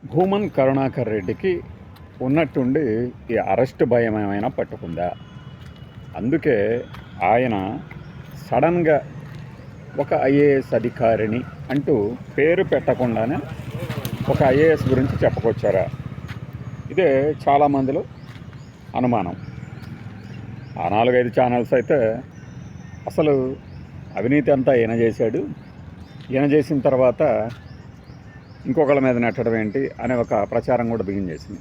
భూమన్ కరుణాకర్ రెడ్డికి ఉన్నట్టుండి ఈ అరెస్ట్ భయం ఏమైనా పట్టుకుందా? అందుకే ఆయన సడన్గా ఒక ఐఏఎస్ అధికారిని అంటూ పేరు పెట్టకుండానే ఒక ఐఏఎస్ గురించి చెప్పుకొచ్చారా? ఇదే చాలామందిలో అనుమానం. ఆ 4-5 ఛానల్స్ అయితే అసలు అవినీతి అంతా ఈయన చేశాడు, ఈయన చేసిన తర్వాత ఇంకొకళ్ళ మీద నెట్టడం ఏంటి అనే ఒక ప్రచారం కూడా బిగిన్ చేసింది.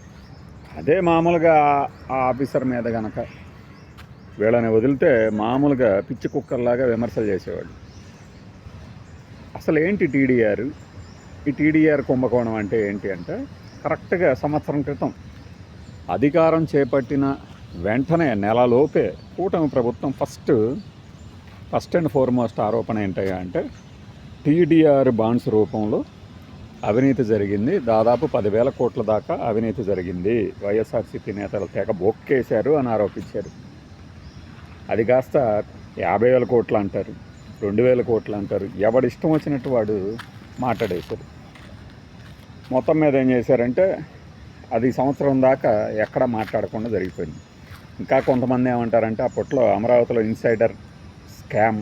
అదే మామూలుగా ఆ ఆఫీసర్ మీద కనుక వీళ్ళని వదిలితే మామూలుగా పిచ్చి కుక్కర్లాగా విమర్శలు చేసేవాడు. అసలు ఏంటి టీడీఆర్? ఈ టీడీఆర్ కుంభకోణం అంటే ఏంటి అంటే, కరెక్ట్గా సంవత్సరం క్రితం అధికారం చేపట్టిన వెంటనే నెలలోపే కూటమి ప్రభుత్వం ఫస్ట్ అండ్ ఫార్మోస్ట్ ఆరోపణ ఏంటయ్యా అంటే, టీడీఆర్ బాండ్స్ రూపంలో అవినీతి జరిగింది. దాదాపు 10,000 కోట్ల దాకా అవినీతి జరిగింది, వైఎస్ఆర్సీపీ నేతలు తెగ బొక్కేశారు అని ఆరోపించారు. అది కాస్త 50,000 కోట్లు అంటారు, 2,000 కోట్లు అంటారు, ఎవడిష్టం వచ్చినట్టు వాడు మాట్లాడేశారు. మొత్తం మీద ఏం చేశారంటే, అది సంవత్సరం దాకా ఎక్కడ మాట్లాడకుండా జరిగిపోయింది. ఇంకా కొంతమంది ఏమంటారంటే, అప్పట్లో అమరావతిలో ఇన్సైడర్ స్కామ్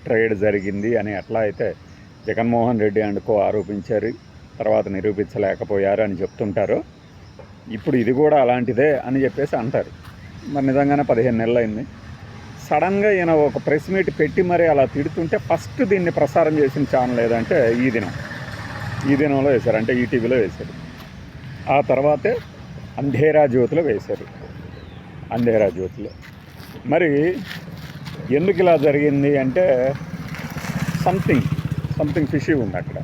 ట్రేడ్ జరిగింది అని ఎట్లా అయితే జగన్మోహన్ రెడ్డి అండ్ కో ఆరోపించారు, తర్వాత నిరూపించలేకపోయారు అని చెప్తుంటారు, ఇప్పుడు ఇది కూడా అలాంటిదే అని చెప్పేసి అంటారు. మరి నిజంగానే 15 నెలలు అయింది. సడన్గా ఈయన ఒక ప్రెస్ మీట్ పెట్టి మరీ అలా తిడుతుంటే ఫస్ట్ దీన్ని ప్రసారం చేసిన ఛానల్ ఏదంటే ఈ దినంలో వేశారు, అంటే ఈటీవీలో వేశారు. ఆ తర్వాతే అంధేరా జ్యోతిలో వేశారు. అంధేరా జ్యోతిలో మరి ఎందుకు ఇలా జరిగింది అంటే, సంథింగ్ ఫిషీ ఉంది అక్కడ.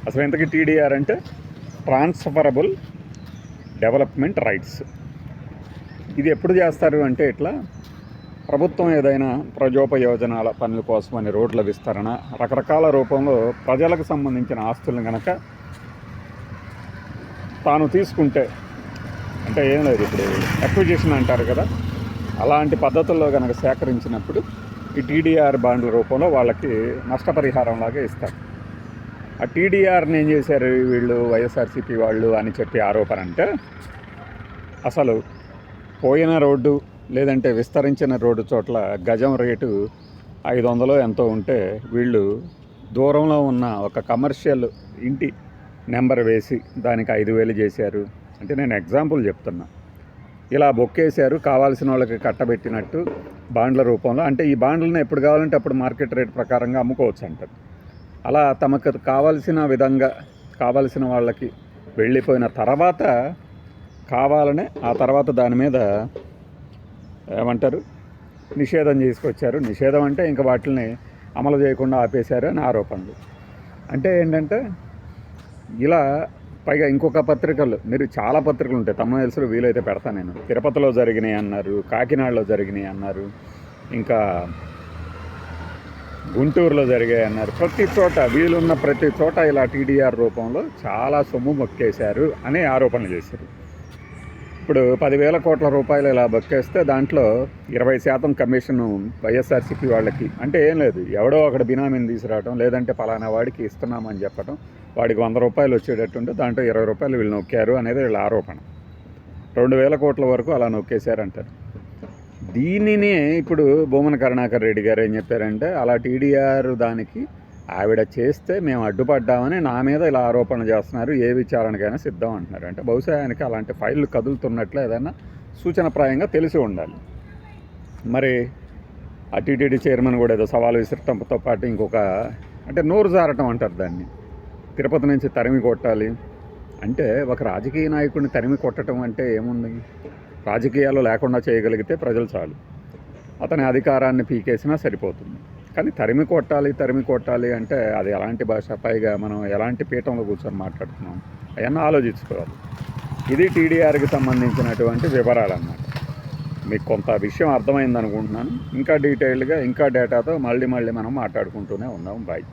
అసలు ఇంతకీ టీడీఆర్ అంటే ట్రాన్స్ఫరబుల్ డెవలప్మెంట్ రైట్స్. ఇది ఎప్పుడు చేస్తారు అంటే, ఇట్లా ప్రభుత్వం ఏదైనా ప్రజోపయోజనాల పనుల కోసమని రోడ్ల విస్తరణ, రకరకాల రూపంలో ప్రజలకు సంబంధించిన ఆస్తులను కనుక తాను తీసుకుంటే, అంటే ఏం లేదు, ఇప్పుడు అక్విజిషన్ అంటారు కదా, అలాంటి పద్ధతుల్లో కనుక సేకరించినప్పుడు ఈ టీడీఆర్ బాండ్ల రూపంలో వాళ్ళకి నష్టపరిహారంలాగా ఇస్తారు. ఆ టీడీఆర్ని ఏం చేశారు వీళ్ళు, వైఎస్ఆర్సీపీ వాళ్ళు అని చెప్పి ఆరోపణ అంటే, అసలు పోయిన రోడ్డు లేదంటే విస్తరించిన రోడ్డు చోట్ల గజం రేటు 500 ఎంతో ఉంటే, వీళ్ళు దూరంలో ఉన్న ఒక కమర్షియల్ ఇంటి నెంబర్ వేసి దానికి 5,000 చేశారు. అంటే నేను ఎగ్జాంపుల్ చెప్తున్నా. ఇలా బొక్కేశారు, కావాల్సిన వాళ్ళకి కట్టబెట్టినట్టు బాండ్ల రూపంలో. అంటే ఈ బాండ్లను ఎప్పుడు కావాలంటే అప్పుడు మార్కెట్ రేట్ ప్రకారంగా అమ్ముకోవచ్చు అంటారు. అలా తమకు కావాల్సిన విధంగా కావాల్సిన వాళ్ళకి వెళ్ళిపోయిన తర్వాత కావాలనే ఆ తర్వాత దాని మీద ఏమంటారు, నిషేధం చేసుకొచ్చారు. నిషేధం అంటే ఇంకా వాటిని అమలు చేయకుండా ఆపేశారు అని ఆరోపణలు. అంటే ఏంటంటే, ఇలా పైగా ఇంకొక పత్రికలు, మీరు చాలా పత్రికలు ఉంటాయి, తమిళనాడులో వీలైతే పెడతాను నేను. తిరుపతిలో జరిగినాయి అన్నారు, కాకినాడలో జరిగినాయి అన్నారు, ఇంకా గుంటూరులో జరిగాయి అన్నారు. ప్రతి చోట వీలున్న ప్రతి చోట ఇలా టీడీఆర్ రూపంలో చాలా సొమ్ము మొక్కేశారు అనే ఆరోపణలు చేశారు. ఇప్పుడు 10,000 కోట్ల రూపాయలు ఇలా బొక్కేస్తే దాంట్లో 20% కమిషను వైఎస్ఆర్సీపీ వాళ్ళకి. అంటే ఏం లేదు, ఎవడో ఒకటి బినామీని తీసుకురావడం, లేదంటే పలానా వాడికి ఇస్తున్నామని చెప్పడం, వాడికి 100 రూపాయలు వచ్చేటట్టుంటే దాంట్లో 20 రూపాయలు వీళ్ళు నొక్కారు అనేది వీళ్ళ ఆరోపణ. 2,000 కోట్ల వరకు అలా నొక్కేశారంటారు. దీనినే ఇప్పుడు భూమన్ కరుణాకర్ రెడ్డి గారు ఏం చెప్పారంటే, అలా టీడీఆర్ దానికి ఆవిడ చేస్తే మేము అడ్డుపడ్డామని నా మీద ఇలా ఆరోపణ చేస్తున్నారు, ఏ విచారణకైనా సిద్ధం అంటున్నారు. అంటే బహుశా ఆయనకి అలాంటి ఫైళ్ళు కదులుతున్నట్లు ఏదైనా సూచనప్రాయంగా తెలిసి ఉండాలి. మరి ఆ టీటీడీ చైర్మన్ కూడా ఏదో సవాలు విసరటంతో పాటు ఇంకొక, అంటే నోరు జారటం అంటారు దాన్ని, తిరుపతి నుంచి తరిమి కొట్టాలి అంటే, ఒక రాజకీయ నాయకుడిని తరిమి కొట్టడం అంటే ఏముంది, రాజకీయాలు లేకుండా చేయగలిగితే ప్రజలు చాలు, అతని అధికారాన్ని పీకేసినా సరిపోతుంది. కానీ తరిమి కొట్టాలి అంటే అది ఎలాంటి భాష, పైగా మనం ఎలాంటి పీఠంలో కూర్చొని మాట్లాడుతున్నాం, అవన్నీ ఆలోచించుకోవాలి. ఇది టీడీఆర్కి సంబంధించినటువంటి వివరాలు అన్నమాట. మీకు కొంత విషయం అర్థమైంది అనుకుంటున్నాను. ఇంకా డీటెయిల్గా ఇంకా డేటాతో మళ్ళీ మనం మాట్లాడుకుంటూనే ఉందాం. బాయ్.